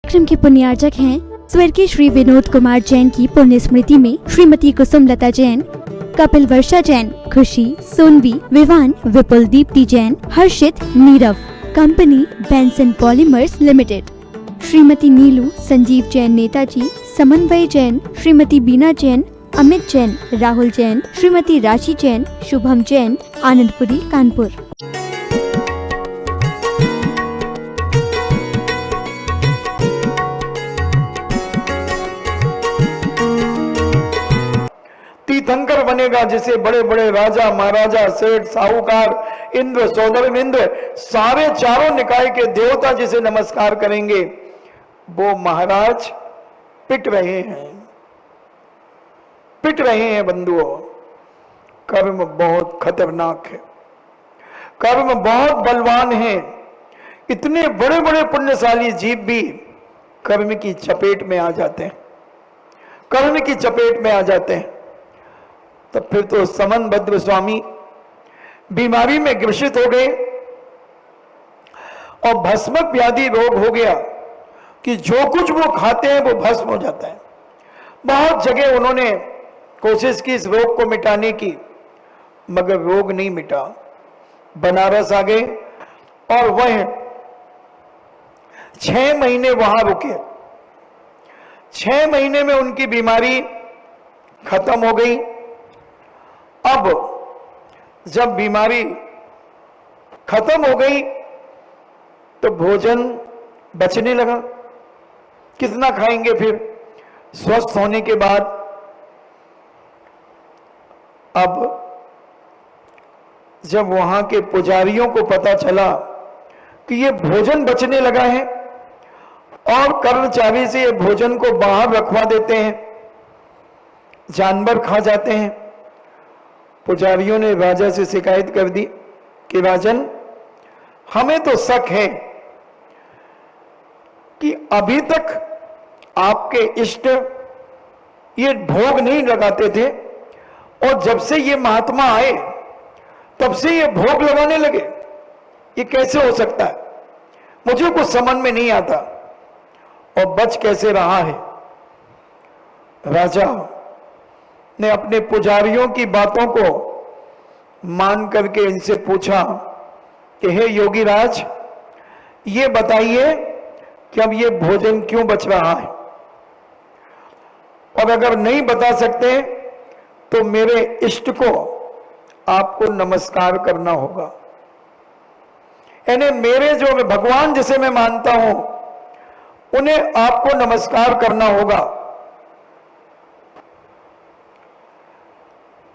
कार्यक्रम के पुण्यार्चक हैं स्वर्गीय श्री विनोद कुमार जैन की पुण्य स्मृति में श्रीमती कुसुम लता Jain, Kapil Varsha Jain, Khushi, Sonvi, Vivan, Vipul Deepti Jain, Harshit, Neerav. Company Benson polymers limited. Shrimati Neelu, Sanjeev Jain Netaji, Samanvay Jain, Shrimati बीना जैन, अमित जैन, राहुल जैन, श्रीमती राशि जैन, शुभम जैन, आनंदपुरी, कानपुर। तीर्थंकर बनेगा जिसे बड़े बड़े राजा महाराजा सेठ साहूकार इंद्र सौदर इंद्र सारे चारों निकाय के देवता जिसे नमस्कार करेंगे, वो महाराज पिट रहे हैं बंधुओं। कर्म बहुत खतरनाक है, कर्म बहुत बलवान है। इतने बड़े बड़े पुण्यशाली जीव भी कर्म की चपेट में आ जाते हैं, कर्म की चपेट में आ जाते हैं। तब फिर तो समनभद्र स्वामी बीमारी में ग्रसित हो गए और भस्मक व्याधि रोग हो गया कि जो कुछ वो खाते हैं वो भस्म हो जाता है। बहुत जगह उन्होंने कोशिश की इस रोग को मिटाने की, मगर रोग नहीं मिटा। बनारस आ गए और वह 6 महीने वहां रुके। 6 महीने में उनकी बीमारी खत्म हो गई। अब जब बीमारी खत्म हो गई तो भोजन बचने लगा। कितना खाएंगे फिर स्वस्थ होने के बाद। अब जब वहां के पुजारियों को पता चला कि ये भोजन बचने लगा है और कर्मचारी से ये भोजन को बाहर रखवा देते हैं, जानवर खा जाते हैं, पुजारियों ने राजा से शिकायत कर दी कि राजन, हमें तो शक है कि अभी तक आपके इष्ट ये भोग नहीं लगाते थे और जब से ये महात्मा आए तब से ये भोग लगाने लगे। ये कैसे हो सकता है? मुझे कुछ समझ में नहीं आता। और बच कैसे रहा है? राजा ने अपने पुजारियों की बातों को मान करके इनसे पूछा कि हे योगी राज, ये बताइए कि अब ये भोजन क्यों बच रहा है, और अगर नहीं बता सकते तो मेरे इष्ट को आपको नमस्कार करना होगा। यानी मेरे जो भगवान जिसे मैं मानता हूं उन्हें आपको नमस्कार करना होगा।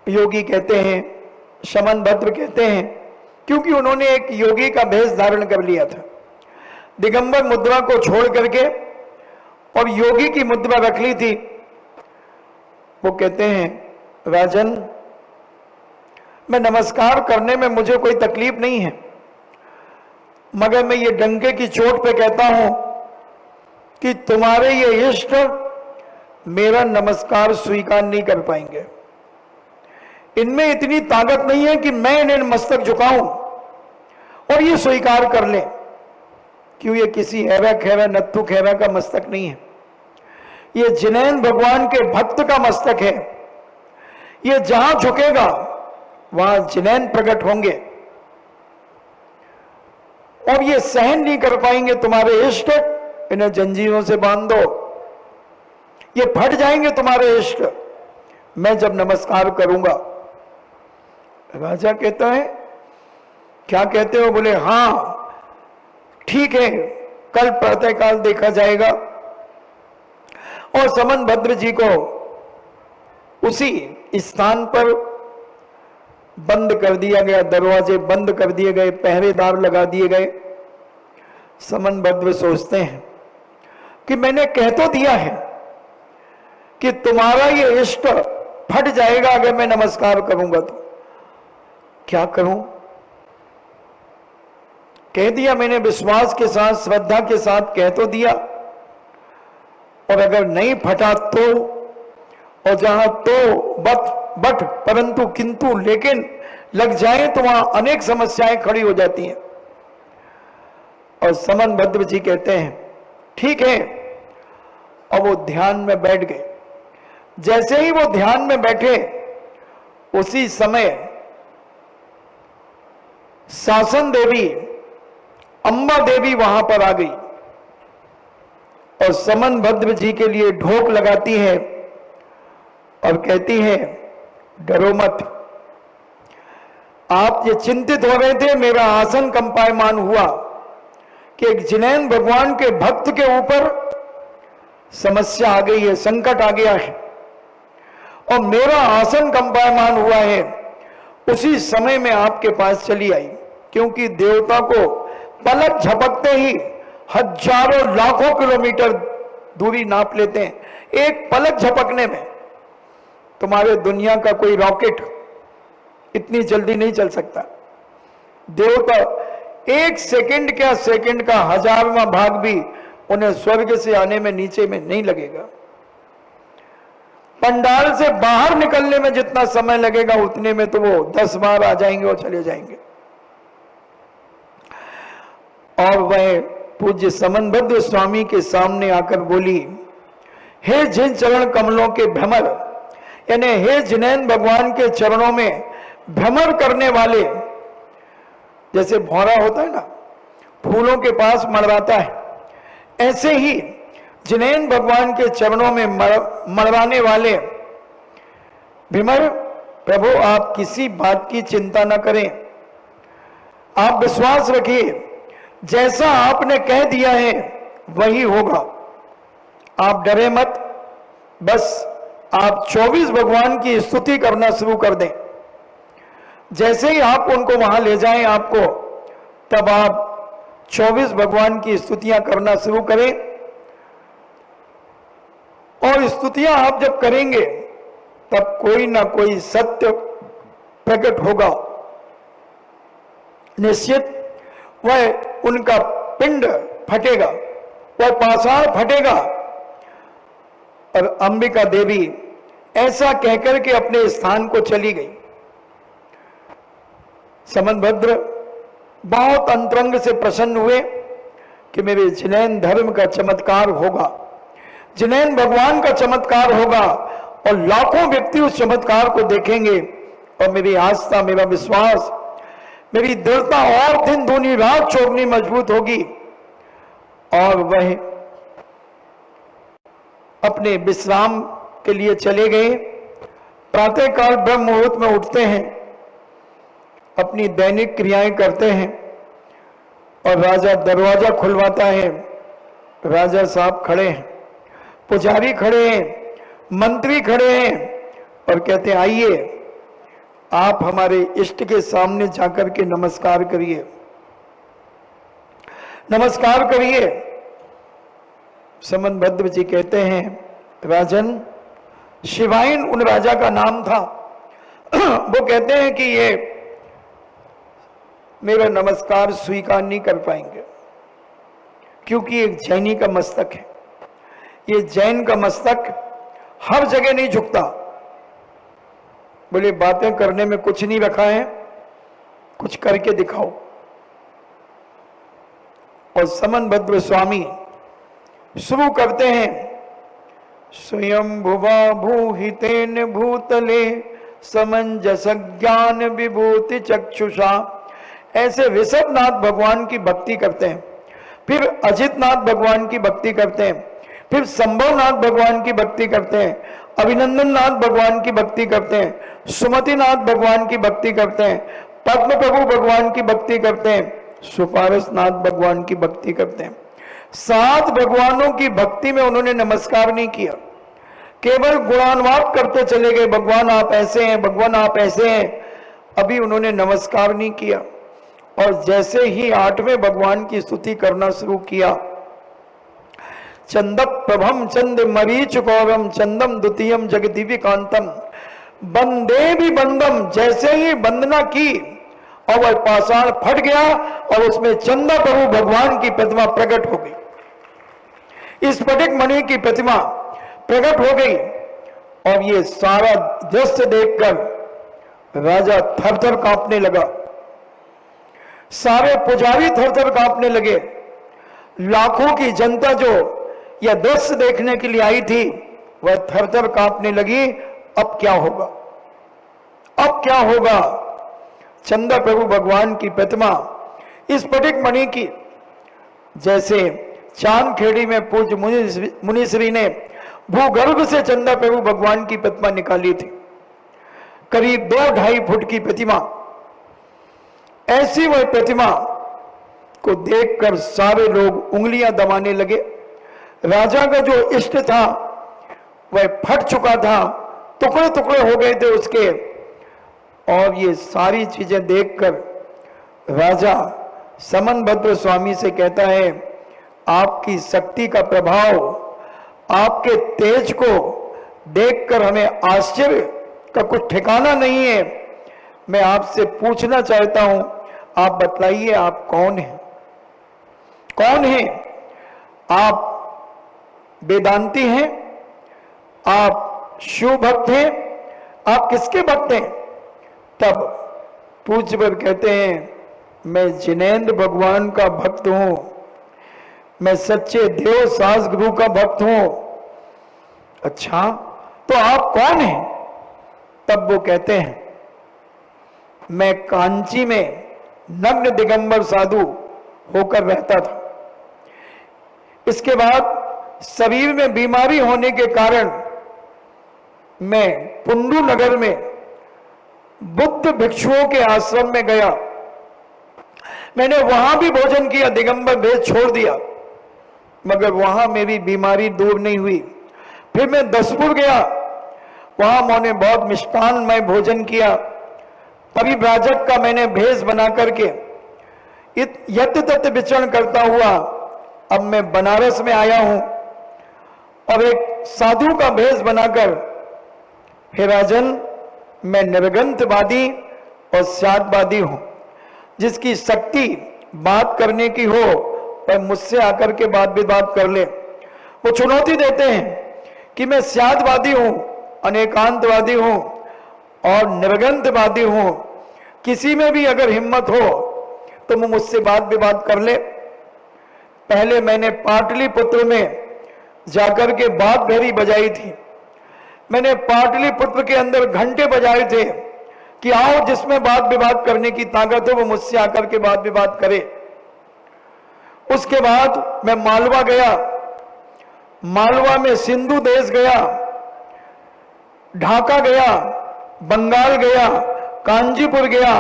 योगी कहते हैं, समनभद्र कहते हैं, क्योंकि उन्होंने एक योगी का भेष धारण कर लिया था, दिगंबर मुद्रा को छोड़ करके और योगी की मुद्रा रख ली थी। वो कहते हैं, राजन, मैं नमस्कार करने में मुझे कोई तकलीफ नहीं है, मगर मैं ये डंके की चोट पे कहता हूं कि तुम्हारे ये इष्ट मेरा नमस्कार स्वीकार नहीं कर पाएंगे। इनमें इतनी ताकत नहीं है कि मैं इन्हें मस्तक झुकाऊं और ये स्वीकार कर ले। क्यों? ये किसी हैरा खैरा नत्थु खैरा का मस्तक नहीं है, ये जिनैन भगवान के भक्त का मस्तक है। ये जहां झुकेगा वहां जिनैन प्रकट होंगे और ये सहन नहीं कर पाएंगे तुम्हारे इष्ट। इन्हें जंजीरों से बांध दो, ये फट जाएंगे तुम्हारे इष्ट मैं जब नमस्कार करूंगा। राजा कहता है, क्या कहते हो? बोले, हाँ ठीक है, कल प्रातःकाल देखा जाएगा। और समनभद्र जी को उसी स्थान पर बंद कर दिया गया, दरवाजे बंद कर दिए गए, पहरेदार लगा दिए गए। समनभद्र सोचते हैं कि मैंने कह तो दिया है कि तुम्हारा ये इष्ट फट जाएगा अगर मैं नमस्कार करूंगा, तो क्या करूं? कह दिया मैंने, विश्वास के साथ श्रद्धा के साथ कह तो दिया, और अगर नहीं फटा तो, और जहां तो बट परंतु किंतु लेकिन लग जाए तो वहां अनेक समस्याएं खड़ी हो जाती हैं। और समनभद्र जी कहते हैं, ठीक है, और वो ध्यान में बैठ गए। जैसे ही वो ध्यान में बैठे उसी समय शासन देवी अंबा देवी वहां पर आ गई और समनभद्र जी के लिए ढोक लगाती है और कहती है, डरो मत। आप ये चिंतित हो रहे थे, मेरा आसन कंपायमान हुआ कि एक जिनैन भगवान के भक्त के ऊपर समस्या आ गई है, संकट आ गया है और मेरा आसन कंपायमान हुआ है। उसी समय में आपके पास चली आई, क्योंकि देवता को पलक झपकते ही हजारों लाखों किलोमीटर दूरी नाप लेते हैं। एक पलक झपकने में तुम्हारे दुनिया का कोई रॉकेट इतनी जल्दी नहीं चल सकता। देवता एक सेकंड क्या, सेकंड का 1000वां भाग भी उन्हें स्वर्ग से आने में नीचे में नहीं लगेगा। पंडाल से बाहर निकलने में जितना समय लगेगा उतने में तो वो 10 बार आ जाएंगे और चले जाएंगे। और वह पूज्य समनभद्र स्वामी के सामने आकर बोली, हे जिन चरण कमलों के भ्रमर, यानी हे जिनैन भगवान के चरणों में भ्रमर करने वाले, जैसे भौरा होता है ना, फूलों के पास मड़वाता है, ऐसे ही जिनैन भगवान के चरणों में मड़वाने वाले भ्रमर, प्रभु आप किसी बात की चिंता न करें, आप विश्वास रखिए, जैसा आपने कह दिया है वही होगा। आप डरे मत, बस आप 24 भगवान की स्तुति करना शुरू कर दें। जैसे ही आप उनको वहां ले जाएं आपको, तब आप 24 भगवान की स्तुतियां करना शुरू करें। और स्तुतियां आप जब करेंगे तब कोई ना कोई सत्य प्रकट होगा। निश्चित वह उनका पिंड फटेगा, वह पाषाण फटेगा। और अंबिका देवी ऐसा कहकर के अपने स्थान को चली गई। समनभद्र बहुत अंतरंग से प्रसन्न हुए कि मेरे जिनैन धर्म का चमत्कार होगा, जिनैन भगवान का चमत्कार होगा और लाखों व्यक्ति उस चमत्कार को देखेंगे। और मेरी आस्था, मेरा विश्वास, मेरी दृढ़ता और दिन दूनी रात चौगनी मजबूत होगी। और वह अपने विश्राम के लिए चले गए। प्रातःकाल ब्रह्म मुहूर्त में उठते हैं, अपनी दैनिक क्रियाएं करते हैं और राजा दरवाजा खुलवाता है। राजा साहब खड़े हैं, पुजारी खड़े हैं, मंत्री खड़े हैं और कहते हैं, आइए आप हमारे इष्ट के सामने जाकर के नमस्कार करिए, नमस्कार करिए। समनभद्र जी कहते हैं, राजन, शिवाइन उन राजा का नाम था। वो कहते हैं कि ये मेरा नमस्कार स्वीकार नहीं कर पाएंगे, क्योंकि एक जैनी का मस्तक है। ये जैन का मस्तक हर जगह नहीं झुकता। बोले, बातें करने में कुछ नहीं रखा है, कुछ करके दिखाओ। और समनभद्र स्वामी शुरू करते हैं, स्वयं भुवा भूहितेन भूतले समंजस ज्ञान विभूति चक्षुषा। ऐसे ऋषभनाथ भगवान की भक्ति करते हैं, फिर अजितनाथ भगवान की भक्ति करते हैं, फिर संभवनाथ भगवान की भक्ति करते हैं, अभिनंदन नाथ भगवान की भक्ति करते हैं, सुमतिनाथ भगवान की भक्ति करते हैं, पद्म प्रभु भगवान की भक्ति करते हैं, सुपारसनाथ भगवान की भक्ति करते हैं। 7 भगवानों की भक्ति में उन्होंने नमस्कार नहीं किया, केवल गुणानुवाद करते चले गए, भगवान आप ऐसे हैं, भगवान आप ऐसे हैं। अभी उन्होंने नमस्कार नहीं किया। और जैसे ही 8वें भगवान की स्तुति करना शुरू किया, चंद प्रभम चंद मरीच गौरम चंदम द्वितीयम जगदिव्य कांतम बंदे भी बंदम। जैसे ही वंदना की और वह पाषाण फट गया और उसमें चंदा प्रभु भगवान की प्रतिमा प्रकट हो गई। इस स्फटिक मणि की प्रतिमा प्रकट हो गई और ये सारा दृश्य देखकर राजा थर-थर कांपने लगा, सारे पुजारी थर-थर कांपने लगे। लाखों की जनता जो यह दृश्य देखने के लिए आई थी वह थर थर कांपने लगी। अब क्या होगा, अब क्या होगा। चंदा प्रभु भगवान की प्रतिमा इस स्फटिक मणि की, जैसे चांदखेड़ी में पूज्य मुनिश्री ने भूगर्भ से चंदा प्रभु भगवान की प्रतिमा निकाली थी, करीब 2-2.5 फुट की प्रतिमा। ऐसी वह प्रतिमा को देखकर सारे लोग उंगलियां दबाने लगे। राजा का जो इष्ट था वह फट चुका था, टुकड़े टुकड़े हो गए थे उसके। और ये सारी चीजें देखकर राजा समनभद्र स्वामी से कहता है, आपकी शक्ति का प्रभाव, आपके तेज को देखकर हमें आश्चर्य का कुछ ठिकाना नहीं है। मैं आपसे पूछना चाहता हूं, आप बतलाइए आप कौन हैं, कौन हैं आप? वेदांती हैं, आप शिव भक्त हैं, आप किसके भक्त हैं? तब पूज्यवर कहते हैं, मैं जिनेंद्र भगवान का भक्त हूं, मैं सच्चे देव सास गुरु का भक्त हूं। अच्छा, तो आप कौन हैं? तब वो कहते हैं, मैं कांची में नग्न दिगंबर साधु होकर रहता था। इसके बाद शरीर में बीमारी होने के कारण मैं पुंडू नगर में बुद्ध भिक्षुओं के आश्रम में गया। मैंने वहां भी भोजन किया, दिगंबर भेष छोड़ दिया, मगर वहां मेरी बीमारी दूर नहीं हुई। फिर मैं दसपुर गया, वहां मैंने बहुत मिष्टान्नमय भोजन किया। परिव्राजक का मैंने भेष बना करके यत्र तत्र विचरण करता हुआ अब मैं बनारस में आया हूं और एक साधु का भेष बनाकर, हे राजन, मैं निर्गंतवादी और स्यादवादी हूं। जिसकी शक्ति बात करने की हो पर मुझसे आकर के बात विवाद कर ले। वो चुनौती देते हैं कि मैं स्यादवादी हूं, अनेकांतवादी हूं और निर्गंतवादी हूं। किसी में भी अगर हिम्मत हो तो वो मुझसे बात विवाद कर ले। पहले मैंने पाटलिपुत्र में जाकर के बात भैरी बजाई थी। मैंने पाटलिपुत्र के अंदर घंटे बजाए थे कि आओ जिसमें बात विवाद करने की ताकत हो वो मुझसे आकर के बात विवाद करे। उसके बाद मैं मालवा गया, मालवा में सिंधु देश गया, ढाका गया, बंगाल गया, कांजीपुर गया,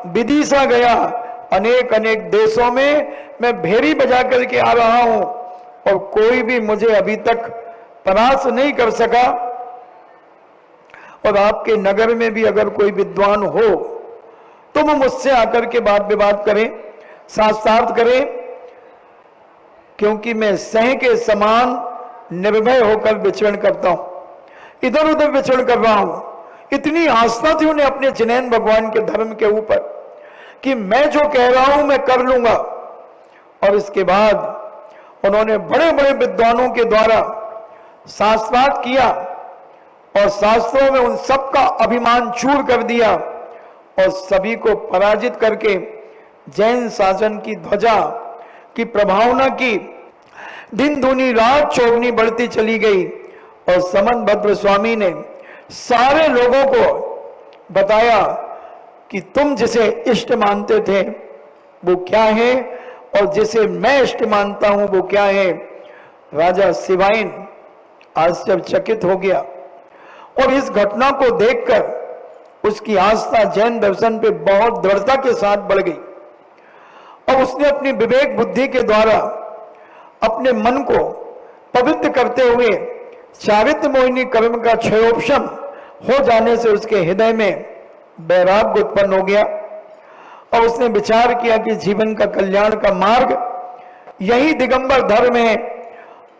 विदिशा गया, अनेक अनेक देशों में मैं भेरी बजा करके आ रहा हूं और कोई भी मुझे अभी तक परास्त नहीं कर सका। और आपके नगर में भी अगर कोई विद्वान हो तो वो मुझसे आकर के बात विवाद करें, शास्त्रार्थ करें, क्योंकि मैं सह के समान निर्भय होकर विचरण करता हूं, इधर उधर विचरण कर रहा हूं। इतनी आस्था थी उन्हें अपने जिनेन भगवान के धर्म के ऊपर कि मैं जो कह रहा हूं मैं कर लूंगा। और इसके बाद उन्होंने बड़े बड़े विद्वानों के द्वारा शास्त्रार्थ किया और शास्त्रों में उन सबका अभिमान चूर कर दिया और सभी को पराजित करके जैन शासन की ध्वजा की प्रभावना की। दिन दूनी रात चौगनी बढ़ती चली गई और समनभद्र स्वामी ने सारे लोगों को बताया कि तुम जिसे इष्ट मानते थे वो क्या है और जिसे मैं इष्ट मानता हूं वो क्या है। राजा शिवाइन आश्चर्यचकित हो गया और इस घटना को देखकर उसकी आस्था जैन दर्शन पे बहुत दृढ़ता के साथ बढ़ गई और उसने अपनी विवेक बुद्धि के द्वारा अपने मन को पवित्र करते हुए चारित्र मोहिनी कर्म का क्षयोपशम हो जाने से उसके हृदय में वैराग्य उत्पन्न हो गया और उसने विचार किया कि जीवन का कल्याण का मार्ग यही दिगंबर धर्म है।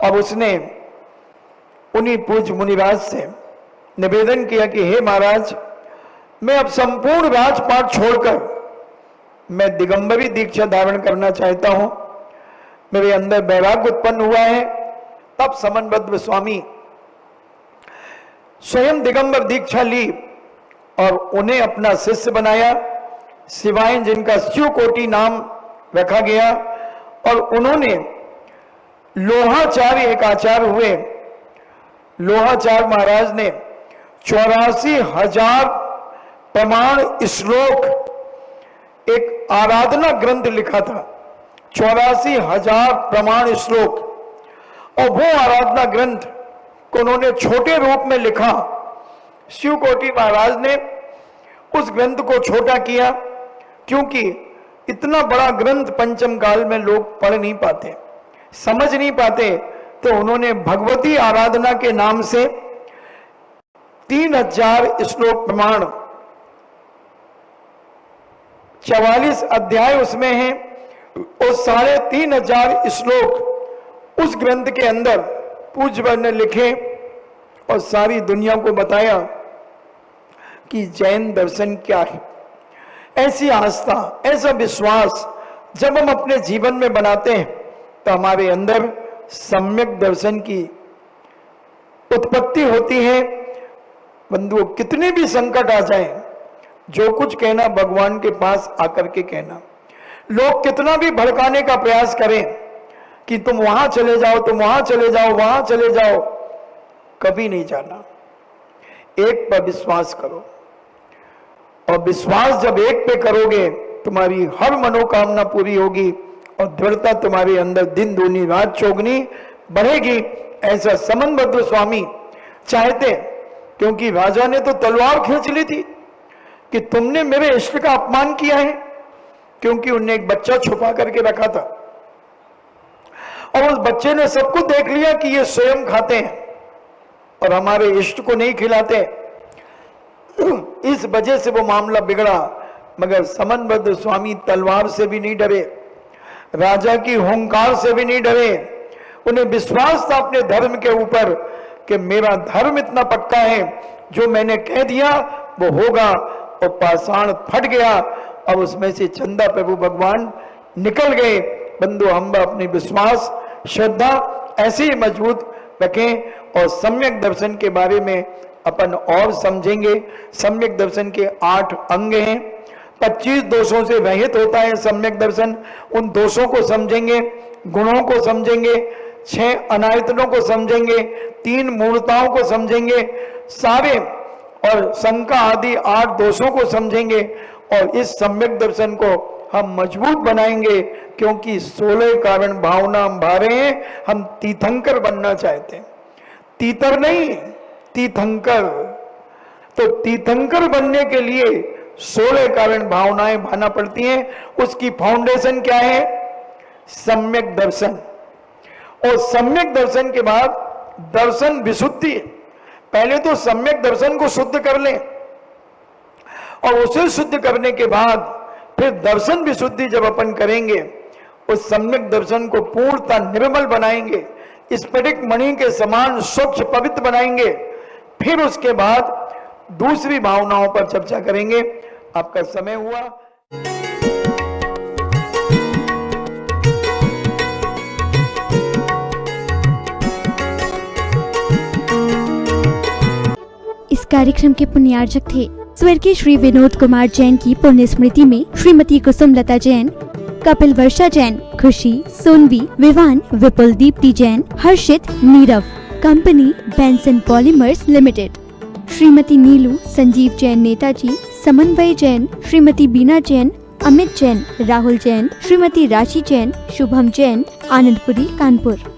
अब उसने उन्हीं पूज्य मुनिराज से निवेदन किया कि हे महाराज, मैं अब संपूर्ण राजपाट छोड़कर मैं दिगंबरी दीक्षा धारण करना चाहता हूं, मेरे अंदर वैराग्य उत्पन्न हुआ है। तब समनभद्र स्वामी स्वयं दिगंबर दीक्षा ली और उन्हें अपना शिष्य बनाया, शिवाइन जिनका शिव कोटि नाम रखा गया। और उन्होंने लोहाचार्य एक आचार्य हुए। लोहाचार्य महाराज ने 84,000 प्रमाण श्लोक एक आराधना ग्रंथ लिखा था। 84,000 प्रमाण श्लोक, और वो आराधना ग्रंथ को उन्होंने छोटे रूप में लिखा। शिवकोटि महाराज ने उस ग्रंथ को छोटा किया, क्योंकि इतना बड़ा ग्रंथ पंचम काल में लोग पढ़ नहीं पाते, समझ नहीं पाते, तो उन्होंने भगवती आराधना के नाम से 3,000 श्लोक प्रमाण, 44 अध्याय उसमें हैं, और 3,500 श्लोक उस ग्रंथ के अंदर पूज्यवर ने लिखे और सारी दुनिया को बताया कि जैन दर्शन क्या है। ऐसी आस्था, ऐसा विश्वास जब हम अपने जीवन में बनाते हैं तो हमारे अंदर सम्यक दर्शन की उत्पत्ति होती है। बंधुओं, कितने भी संकट आ जाएं, जो कुछ कहना भगवान के पास आकर के कहना। लोग कितना भी भड़काने का प्रयास करें कि तुम वहां चले जाओ, तुम वहां चले जाओ, वहां चले जाओ, कभी नहीं जाना। एक पर विश्वास करो, और विश्वास जब एक पे करोगे तुम्हारी हर मनोकामना पूरी होगी, और दृढ़ता तुम्हारे अंदर दिन दूनी रात चौगनी बढ़ेगी। ऐसा समनभद्र स्वामी चाहते, क्योंकि राजा ने तो तलवार खींच ली थी कि तुमने मेरे इष्ट का अपमान किया है, क्योंकि उनने एक बच्चा छुपा करके रखा था, और उस बच्चे ने सबको देख लिया कि ये स्वयं खाते हैं और हमारे इष्ट को नहीं खिलाते। इस वजह से वो मामला बिगड़ा। मगर समनभद्र स्वामी तलवार से भी नहीं डरे, राजा की हुंकार से भी नहीं डरे। उन्हें विश्वास था अपने धर्म के ऊपर कि मेरा धर्म इतना पक्का है, जो मैंने कह दिया वो होगा। और पाषाण फट गया, अब उसमें से चंदा प्रभु भगवान निकल गए। बंधु, हम अपनी विश्वास श्रद्धा ऐसे ही मजबूत रखें, और सम्यक दर्शन के बारे में अपन और समझेंगे। सम्यक दर्शन के 8 अंग हैं। 25 दोषों से रहित होता है सम्यक दर्शन। उन दोषों को समझेंगे, गुणों को समझेंगे, 6 अनायतनों को समझेंगे, 3 मूर्ताओं को समझेंगे सारे, और शंका आदि 8 दोषों को समझेंगे। और इस सम्यक दर्शन को हम मजबूत बनाएंगे, क्योंकि 16 कारण भावना हम भारे हैं। हम तीर्थंकर बनना चाहते हैं, तीतर नहीं, तीर्थंकर। तो तीर्थंकर बनने के लिए 16 कारण भावनाएं भाना पड़ती हैं। उसकी फाउंडेशन क्या है? सम्यक दर्शन। और सम्यक दर्शन के बाद दर्शन विशुद्धि। पहले तो सम्यक दर्शन को शुद्ध कर लें, और उसे शुद्ध करने के बाद फिर दर्शन विशुद्धि जब अपन करेंगे, उस सम्यक दर्शन को पूर्णतः निर्मल बनाएंगे, स्फटिक मणि के समान स्वच्छ पवित्र बनाएंगे। फिर उसके बाद दूसरी भावनाओं पर चर्चा करेंगे। आपका समय हुआ। इस कार्यक्रम के पुण्यार्चक थे स्वर्गीय श्री विनोद कुमार जैन की पुण्य स्मृति में Shrimati Kusumlata Jain, Kapil Varsha Jain, Khushi, Sonvi, Vivan, Vipul Deepti Jain, Harshit, Neerav. Company Benson polymers limited. Shrimati Neelu Sanjeev Jain Netaji, Samanvay Jain, Shrimati बीना जैन, अमित जैन, राहुल जैन, श्रीमती राशि जैन, शुभम जैन, आनंदपुरी, कानपुर।